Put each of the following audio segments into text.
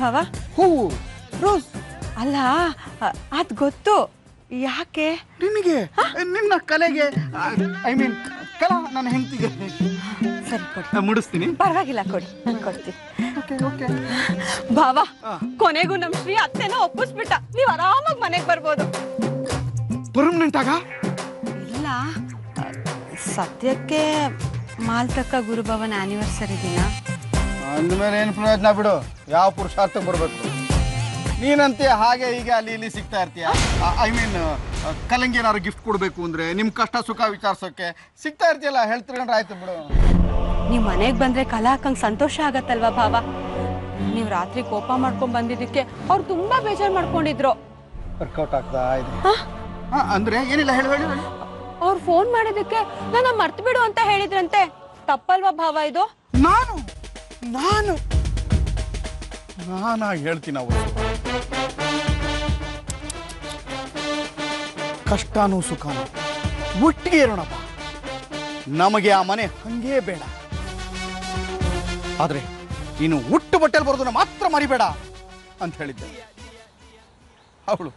ಭಾವ? ಹೂವು, ರೋಸ್. ಅಲ್ಲ, ಅದ್ ಗೊತ್ತು. ಯಾಕೆ ನಿನಗೆ? ನಿನ್ನ ಕಲೆಗೆ, ಐ ಮೀನ್ ಕಲಾ ನನ್ನ ಹೆಂಡತಿಗೆ. ಸರಿ ಕೊಡಿ, ಮುಡಿಸ್ತೀನಿ. ಪರವಾಗಿಲ್ಲ, ಕೊಡಿ, ನಾನು ಕೊಡ್ತೀನಿ. ಭಾವ, ಕೊನೆಗೂ ನಮ್ ಶ್ರೀ ಅತ್ತೆನ ಒಪ್ಪಿಸ್ಬಿಟ್ಟ. ನೀವ್ ಆರಾಮಾಗಿ ಮನೆಗೆ ಬರ್ಬೋದು. ಪರ್ಮನೆಂಟ್ ಆಗ? ಇಲ್ಲ, ಸದ್ಯಕ್ಕೆ ಮಾಲ್ತಕ್ಕ ಗುರುಭವನ ಆನಿವರ್ಸರಿ ದಿನ. ಅಂದಮೇಲೆ ಏನು ಪ್ರಯೋಜನ ಬಿಡು, ಯಾವ ಪುರುಷಾರ್ಥಕ್ಕೆ ಬರ್ಬೇಕು. ನೀನಂತೆ ಹಾಗೆ ಹೀಗೆ ಅಲ್ಲಿ ಇಲ್ಲಿ ಸಿಗ್ತಾ ಇರ್ತೀಯ. ಐ ಮೀನ್ ಕಲಂಗಿ ಏನಾದ್ರು ಗಿಫ್ಟ್ ಕೊಡಬೇಕು ಅಂದ್ರೆ ನಿಮ್ ಕಷ್ಟ ಸುಖ ವಿಚಾರಿಸೋಕೆ ಸಿಗ್ತಾ ಇರ್ತೀಯಲ್ಲ, ಹೇಳ್ತಿರ್ಕೊಂಡ್ರೆ ಆಯ್ತು ಬಿಡು. ನೀವ್ ಮನೆಗೆ ಬಂದ್ರೆ ಕಲಾ ಅಕ್ಕಂಗೆ ಸಂತೋಷ ಆಗತ್ತಲ್ವಾ ಭಾವ? ನೀವ್ ರಾತ್ರಿ ಕೋಪ ಮಾಡ್ಕೊಂಡ್ ಬಂದಿದ್ದಕ್ಕೆ ಅವ್ರು ತುಂಬಾ ಬೇಜಾರು ಮಾಡ್ಕೊಂಡಿದ್ರು. ವರ್ಕೌಟ್ ಆಗ್ತಾ ಇದೆ ಅಂದ್ರೆ ಏನಿಲ್ಲ, ಹೇಳು ಹೇಳು. ಅವ್ರು ಫೋನ್ ಮಾಡಿದಕ್ಕೆ ನನ್ನ ಮರ್ತು ಬಿಡು ಅಂತ ಹೇಳಿದ್ರಂತೆ. ತಪ್ಪಲ್ವಾ ಭಾವ ಇದು? ನಾನು ನಾನು ನಾನಾಗಿ ಹೇಳ್ತೀನಿ. ಅವರು ಕಷ್ಟನೂ ಸುಖನೂ ಒಟ್ಟಿಗೆ ಇರೋಣಪ್ಪ. ನಮಗೆ ಆ ಮನೆ ಹಂಗೇ ಬೇಡ. ಆದ್ರೆ ನೀನು ಹುಟ್ಟು ಬಟ್ಟೆಲ್ ಬರೋದನ್ನ ಮಾತ್ರ ಮರಿಬೇಡ ಅಂತ ಹೇಳಿದ್ದೆ. ಅವಳು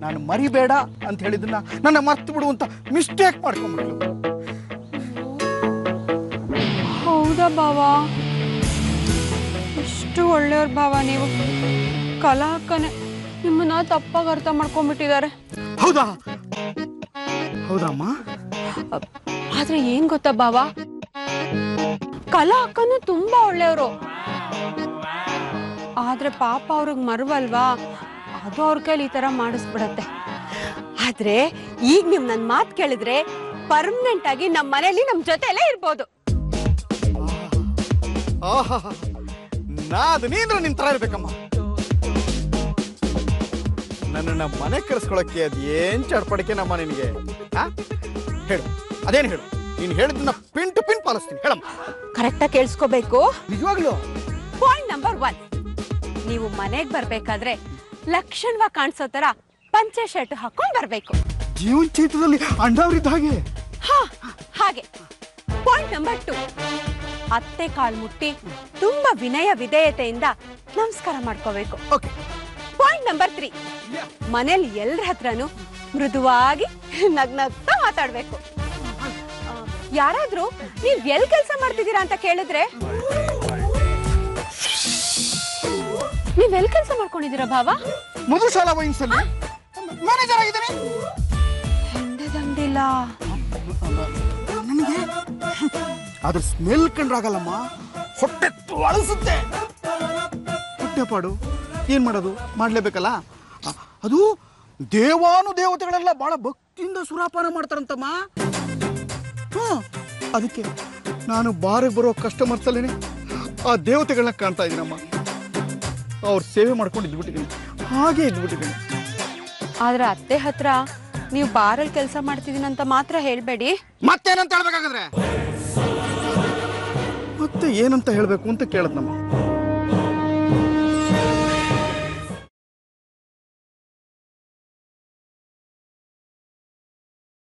ನಾನು ಮರಿಬೇಡ ಅಂತ ಹೇಳಿದ್ದನ್ನ ನನ್ನ ಮರ್ತು ಬಿಡು ಅಂತ ಮಿಸ್ಟೇಕ್ ಮಾಡ್ಕೊಂಡ್ಬಿಡ್ಲು. ಹೌದಾ ಭಾವ? ಇಷ್ಟು ಒಳ್ಳೆಯವ್ರ ಭಾವ ನೀವು. ಕಲಾ ಅಕ್ಕನೆ ನಿಮ್ಮನ್ನ ತಪ್ಪಾಗಿ ಅರ್ಥ ಮಾಡ್ಕೊಂಡ್ಬಿಟ್ಟಿದ್ದಾರೆ. ಹೌದಾ? ಹೌದಮ್ಮ. ಆದ್ರೆ ಏನ್ ಗೊತ್ತಾ ಭಾವ, ಕಲಾ ಅಕ್ಕನು ತುಂಬಾ ಒಳ್ಳೆಯವರು. ಆದ್ರೆ ಪಾಪ ಅವ್ರಿಗೆ ಮರುವಲ್ವಾ, ಅದು ಅವ್ರ ಕೈಲಿ ಈ ತರ ಮಾಡಿಸ್ಬಿಡತ್ತೆ. ಆದ್ರೆ ಈಗ ನಿಮ್ ನನ್ ಮಾತು ಕೇಳಿದ್ರೆ ಪರ್ಮನೆಂಟ್ ಆಗಿ ನಮ್ಮ ಮನೆಯಲ್ಲಿ ನಮ್ ಜೊತೆಲೇ ಇರ್ಬೋದು. ನಾದು ನೀನು ನಿನ್ ತರ ಇರ್ಬೇಕಮ್ಮ. ನನ್ನನ್ನ ಮನೆ ಕರೆಸ್ಕೊಳಕ್ಕೆ ಅದ್ ಏನ್ ಚಡ್ಪಡಿಕೆ ನಮ್ಮ ನಿನಗೆ? ಹೇಳು, ಅದೇನು ಹೇಳು. ನೀನು ಹೇಳಿದ್ದನ್ನ ಪಿನ್ ಟು ಪಿನ್ ಪಾಲಿಸ್ತೀನಿ. ಹೇಳಮ್ಮ. ಕರೆಕ್ಟಾಗಿ ಕೇಳಿಸ್ಕೋಬೇಕು. ನಿಜವಾಗ್ಲು? ಪಾಯಿಂಟ್ ನಂಬರ್ 1, ನೀವು ಮನೆಗ್ ಬರ್ಬೇಕಾದ್ರೆ ಲಕ್ಷಣವಾಗಿ ಕಾಣಿಸೋ ತರ ಪಂಚೆ ಶರ್ಟ್ ಹಾಕೊಂಡ್ ಬರ್ಬೇಕು. ಜೀವನ್ ಚೈತ್ರದಲ್ಲಿ ಅಂಡವ್ರಿದ್ದ ಹಾಗೆ. ಹಾಗೆ. ಪಾಯಿಂಟ್ ನಂಬರ್ 2, ಅತ್ತೆ ಕಾಲ್ ಮುಟ್ಟಿ ತುಂಬಾ ವಿನಯ ವಿಧೇಯತೆಯಿಂದ ನಮಸ್ಕಾರ ಮಾಡ್ಕೋಬೇಕು. ಪಾಯಿಂಟ್ ನಂಬರ್ 3, ಮನೇಲಿ ಎಲ್ರ ಹತ್ರನು ಮೃದುವಾಗಿ ನಗ್ನಗ್ತಾ ಮಾತಾಡ್ಬೇಕು. ಯಾರಾದ್ರೂ ನೀವ್ ಎಲ್ ಕೆಲಸ ಮಾಡ್ತಿದ್ದೀರಾ ಅಂತ ಕೇಳಿದ್ರೆ ನೀವ್ ಎಲ್ ಕೆಲಸ ಮಾಡ್ಕೊಂಡಿದ್ದೀರಾ ಭಾವ? ಮಧುಶಾಲಾ ವೈನ್ಸ್ ಅಲ್ಲಿ ಮ್ಯಾನೇಜರ್ ಆಗಿದ್ದೀನಿ. ಹಿಂದೆದಂಗಿಲ್ಲ ನನಗೆ. ಅದ್ರ ಸ್ಮೆಲ್ ಕಂಡ್ರಾಗಲ್ಲಮ್ಮ, ಹೊಟ್ಟೆ ತೊಳಸುತ್ತೆ. ಹೊಟ್ಟೆಪಾಡು ಏನ್ ಮಾಡೋದು, ಮಾಡ್ಲೇಬೇಕಲ್ಲ. ಅದು ದೇವಾನು ದೇವತೆಗಳೆಲ್ಲ ಬಹಳ ಭಕ್ತಿಯಿಂದ ಸುರಾಪಾನ ಮಾಡ್ತಾರಂತಮ್ಮ. ಅದಕ್ಕೆ ನಾನು ಬಾರಿಗೆ ಬರೋ ಕಸ್ಟಮರ್ಸ್ ಅಲ್ಲೇನೆ ಆ ದೇವತೆಗಳನ್ನ ಕಾಣ್ತಾ ಇದ್ದೀನಮ್ಮ. ಅವ್ರ ಸೇವೆ ಮಾಡ್ಕೊಂಡು ಇದ್ಬಿಟ್ಟಿದ್ದೀನಿ, ಹಾಗೆ ಇದ್ಬಿಟ್ಟಿದ್ದೀನಿ. ಆದ್ರೆ ಅತ್ತೆ ಹತ್ರ ನೀವು ಬಾರಲ್ಲಿ ಕೆಲಸ ಮಾಡ್ತಿದ್ದೀನಂತ ಮಾತ್ರ ಹೇಳ್ಬೇಡಿ. ಮತ್ತೇನಂತ ಹೇಳ್ಬೇಕಾಗಂದ್ರೆ? ಮತ್ತೆ ಏನಂತ ಹೇಳ್ಬೇಕು ಅಂತ ಕೇಳದ್ನಮ್ಮ.